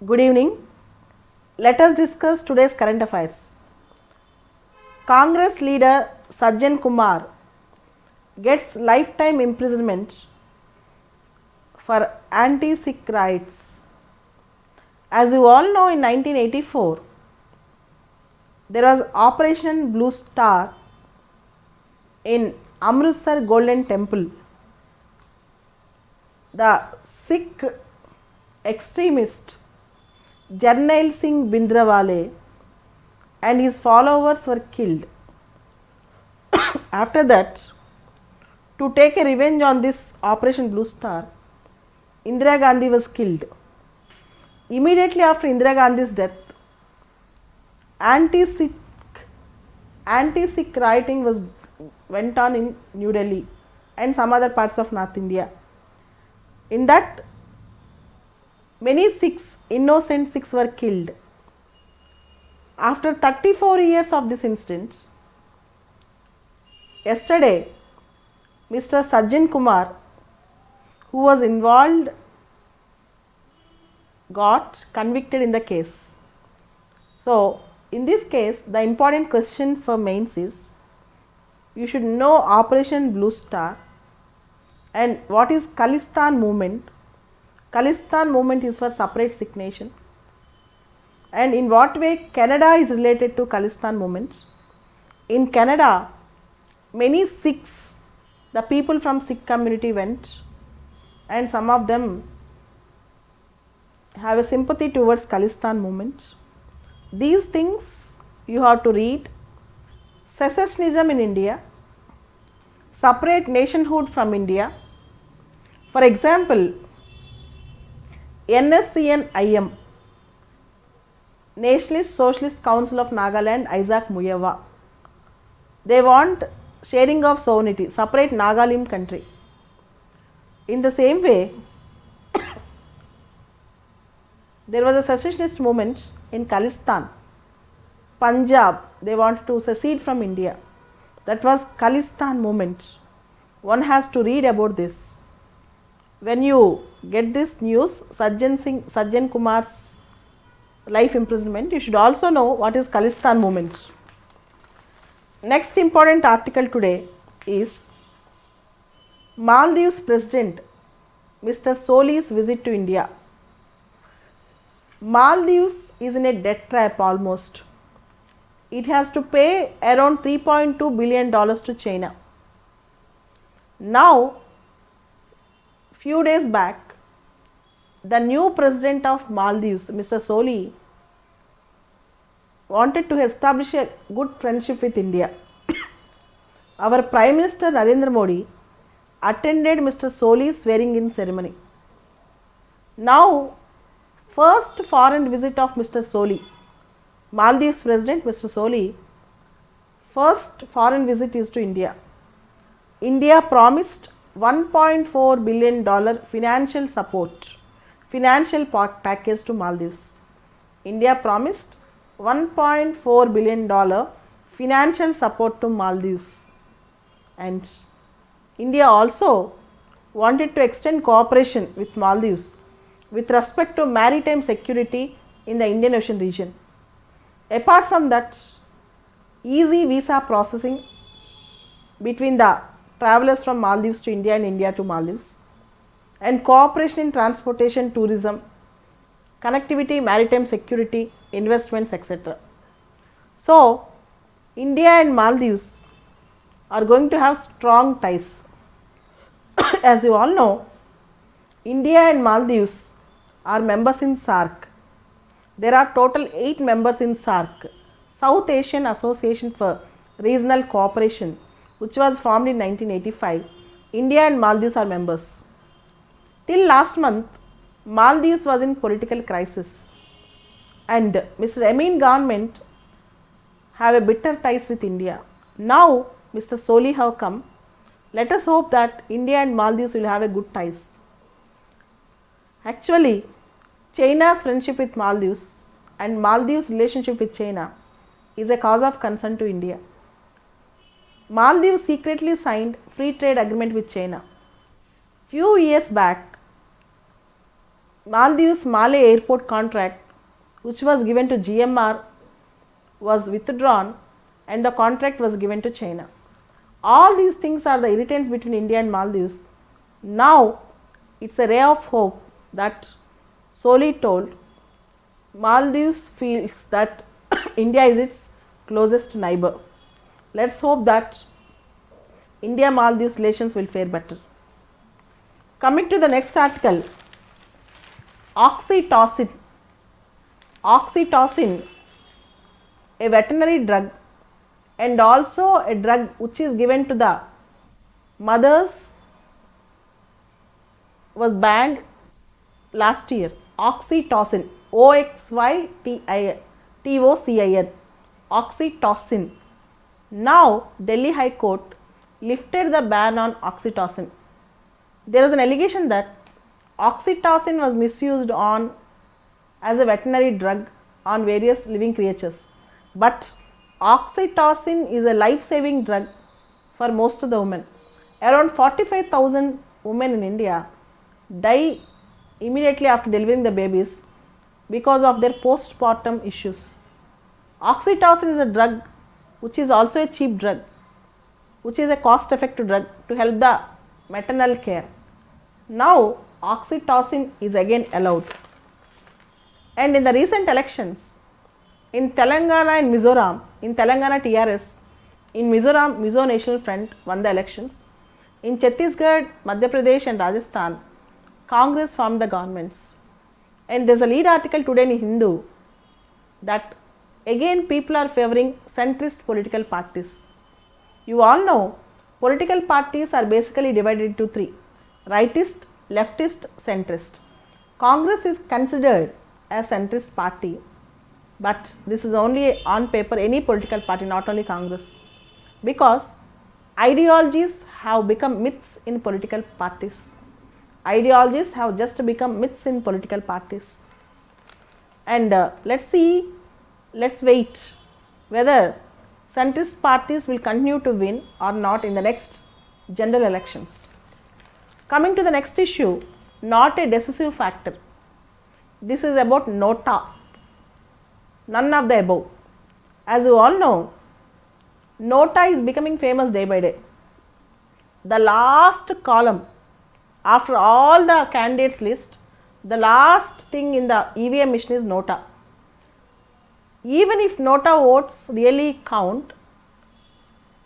Good evening. Let us discuss today's current affairs. Congress leader Sajjan Kumar gets lifetime imprisonment for anti-Sikh riots. As you all know, in 1984, there was Operation Blue Star in Amritsar Golden Temple. The Sikh extremist Jarnail Singh Bhindranwale and his followers were killed. After that, to take a revenge on this Operation Blue Star, Indira Gandhi was killed. Immediately after Indira Gandhi's death, anti-Sikh rioting went on in New Delhi and some other parts of North India. In that, many Sikhs, innocent Sikhs, were killed. After 34 years of this incident, yesterday, Mr. Sajjan Kumar, who was involved, got convicted in the case. So, in this case, the important question for mains is, you should know Operation Blue Star and what is Khalistan movement. Khalistan movement is for separate Sikh nation, and in what way Canada is related to Khalistan movement. In Canada, many Sikhs, the people from Sikh community went, and some of them have a sympathy towards Khalistan movement. These things you have to read. Secessionism in India, separate nationhood from India. For example, NSCN-IM, Nationalist Socialist Council of Nagaland, Isaac Muyava, they want sharing of sovereignty, separate Nagalim country. In the same way, there was a secessionist movement in Khalistan, Punjab, they wanted to secede from India. That was Khalistan movement. One has to read about this. When you get this news, Sajjan Kumar's life imprisonment, you should also know what is Khalistan movement. Next important article today is Maldives President Mr. Soli's visit to India. Maldives is in a debt trap almost. It has to pay around $3.2 billion to China. Now, few days back, the new president of Maldives, Mr. Soli, wanted to establish a good friendship with India. Our Prime Minister Narendra Modi attended Mr. Soli's swearing-in ceremony. Now, first foreign visit of Mr. Soli, Maldives President Mr. Soli, first foreign visit is to India. India promised $1.4 billion financial support, financial package to Maldives. India promised $1.4 billion financial support to Maldives, and India also wanted to extend cooperation with Maldives with respect to maritime security in the Indian Ocean region. Apart from that, easy visa processing between the travelers from Maldives to India and India to Maldives, and cooperation in transportation, tourism, connectivity, maritime security, investments, etc. So, India and Maldives are going to have strong ties. As you all know, India and Maldives are members in SAARC. There are total 8 members in SAARC, South Asian Association for Regional Cooperation, which was formed in 1985. India and Maldives are members. Till last month, Maldives was in political crisis, and Mr. Amin government have a bitter ties with India. Now, Mr. Soli have come. Let us hope that India and Maldives will have a good ties. Actually, China's friendship with Maldives and Maldives' relationship with China is a cause of concern to India. Maldives secretly signed free trade agreement with China. Few years back, Maldives Malé airport contract, which was given to GMR, was withdrawn and the contract was given to China. All these things are the irritants between India and Maldives. Now it's a ray of hope that Soli told Maldives feels that India is its closest neighbor. Let's hope that India Maldives relations will fare better. Coming to the next article, oxytocin. Oxytocin, a veterinary drug and also a drug which is given to the mothers, was banned last year. Oxytocin, OXYTOCIN, oxytocin. Now Delhi High Court lifted the ban on oxytocin. There was an allegation that oxytocin was misused as a veterinary drug on various living creatures, but oxytocin is a life-saving drug for most of the women. Around 45,000 women in India die immediately after delivering the babies because of their postpartum issues. Oxytocin is a drug which is also a cheap drug, which is a cost-effective drug to help the maternal care. Now oxytocin is again allowed. And in the recent elections, in Telangana and Mizoram, in Telangana TRS, in Mizoram, Mizo National Front won the elections. In Chhattisgarh, Madhya Pradesh and Rajasthan, Congress formed the governments. And there is a lead article today in Hindu that again people are favoring centrist political parties. You all know political parties are basically divided into three: rightist, leftist, centrist. Congress is considered a centrist party, but this is only on paper, any political party, not only Congress, because ideologies have become myths in political parties. Ideologies have just become myths in political parties. And let's wait whether centrist parties will continue to win or not in the next general elections. Coming to the next issue, not a decisive factor. This is about Nota, none of the above. As you all know, Nota is becoming famous day by day. The last column after all the candidates list, the last thing in the EVM machine is Nota. Even if Nota votes really count,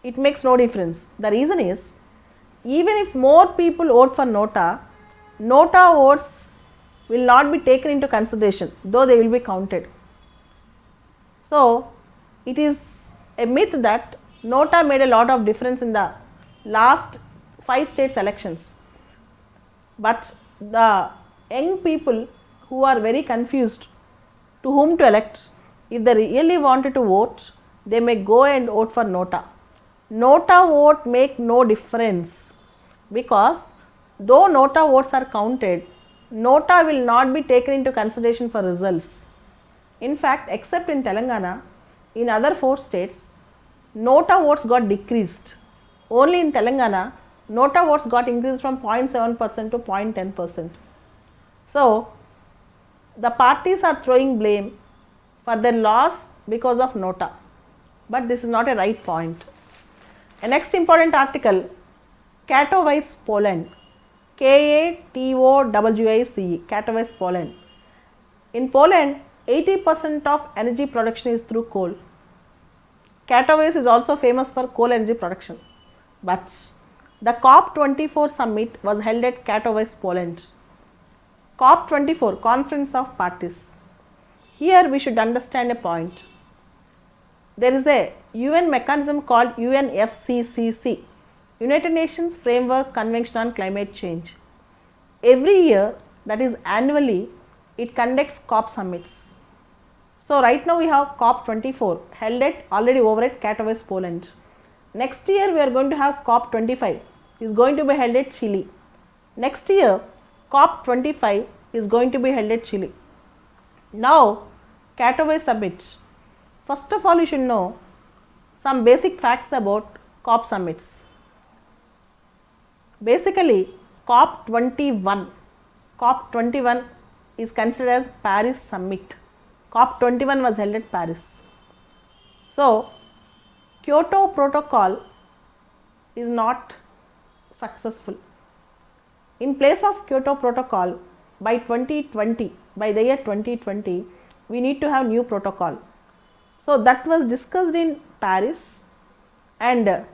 it makes no difference. The reason is, even if more people vote for Nota, Nota votes will not be taken into consideration, though they will be counted. So it is a myth that Nota made a lot of difference in the last 5 states elections. But the young people who are very confused to whom to elect, if they really wanted to vote, they may go and vote for Nota. Nota vote make no difference, because though Nota votes are counted, Nota will not be taken into consideration for results. In fact, except in Telangana, in other 4 states, Nota votes got decreased. Only in Telangana, Nota votes got increased from 0.7% to 0.10%. So the parties are throwing blame for their loss because of Nota, but this is not a right point. A next important article, Katowice, Poland. KATOWICE, Katowice, Poland. In Poland, 80% of energy production is through coal. Katowice is also famous for coal energy production, but the COP24 summit was held at Katowice, Poland. COP24, Conference of Parties. Here we should understand a point. There is a UN mechanism called UNFCCC, United Nations Framework Convention on Climate Change. Every year, that is annually, it conducts COP summits. So right now we have COP24 held already over at Katowice, Poland. Next year we are going to have COP25, is going to be held at Chile. Next year COP25 is going to be held at Chile. Now Katowice summit. First of all, you should know some basic facts about COP summits. Basically COP21 is considered as Paris Summit. COP21 was held at Paris. So, Kyoto Protocol is not successful. In place of Kyoto Protocol, by 2020, by the year 2020, we need to have new protocol. So, that was discussed in Paris, and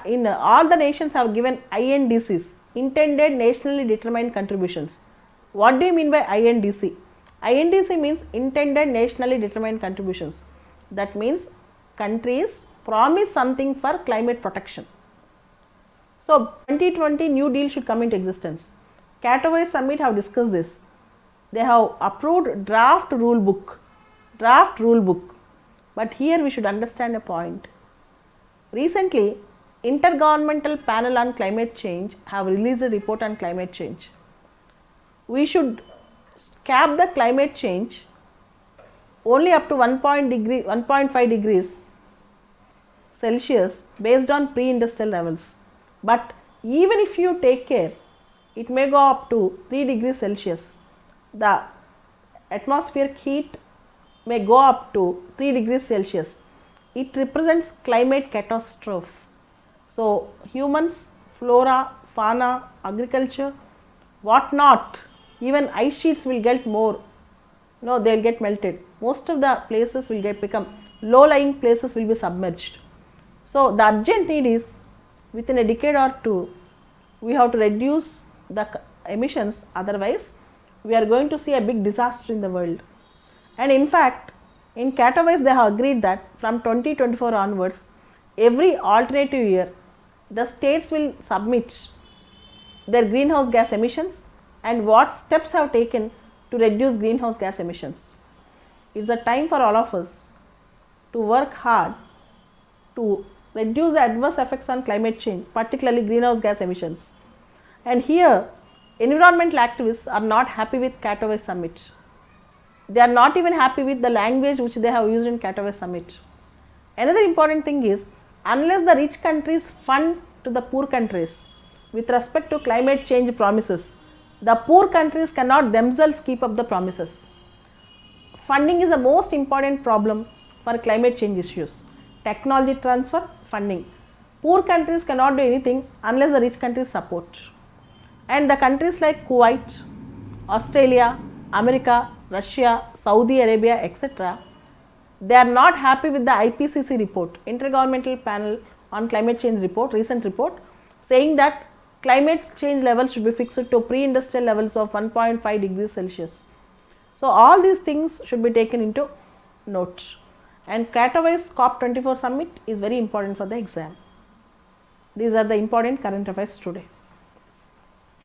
in all the nations have given INDCs, intended nationally determined contributions. What do you mean by INDC? INDC means intended nationally determined contributions. That means countries promise something for climate protection. So, 2020 New Deal should come into existence. Katowice Summit have discussed this. They have approved draft rule book. But here we should understand a point. Recently, Intergovernmental Panel on Climate Change have released a report on climate change. We should cap the climate change only up to 1.5 degrees Celsius based on pre-industrial levels. But even if you take care, it may go up to 3 degrees Celsius. The atmospheric heat may go up to 3 degrees Celsius. It represents climate catastrophe. So, humans, flora, fauna, agriculture, what not, even ice sheets will get more, no, they will get melted. Most of the places will become low lying places will be submerged. So, the urgent need is within a decade or two, we have to reduce the emissions, otherwise we are going to see a big disaster in the world. And in fact, in Katowice they have agreed that from 2024 onwards, every alternative year, the states will submit their greenhouse gas emissions and what steps have taken to reduce greenhouse gas emissions. It is a time for all of us to work hard to reduce the adverse effects on climate change, particularly greenhouse gas emissions. And here, environmental activists are not happy with Katowice Summit. They are not even happy with the language which they have used in Katowice Summit. Another important thing is, unless the rich countries fund to the poor countries with respect to climate change promises, the poor countries cannot themselves keep up the promises. Funding is the most important problem for climate change issues. Technology transfer, funding. Poor countries cannot do anything unless the rich countries support. And the countries like Kuwait, Australia, America, Russia, Saudi Arabia, etc., they are not happy with the IPCC report, Intergovernmental Panel on Climate Change report, recent report, saying that climate change levels should be fixed to pre-industrial levels of 1.5 degrees Celsius. So, all these things should be taken into note, and Katowice COP24 Summit is very important for the exam. These are the important current affairs today.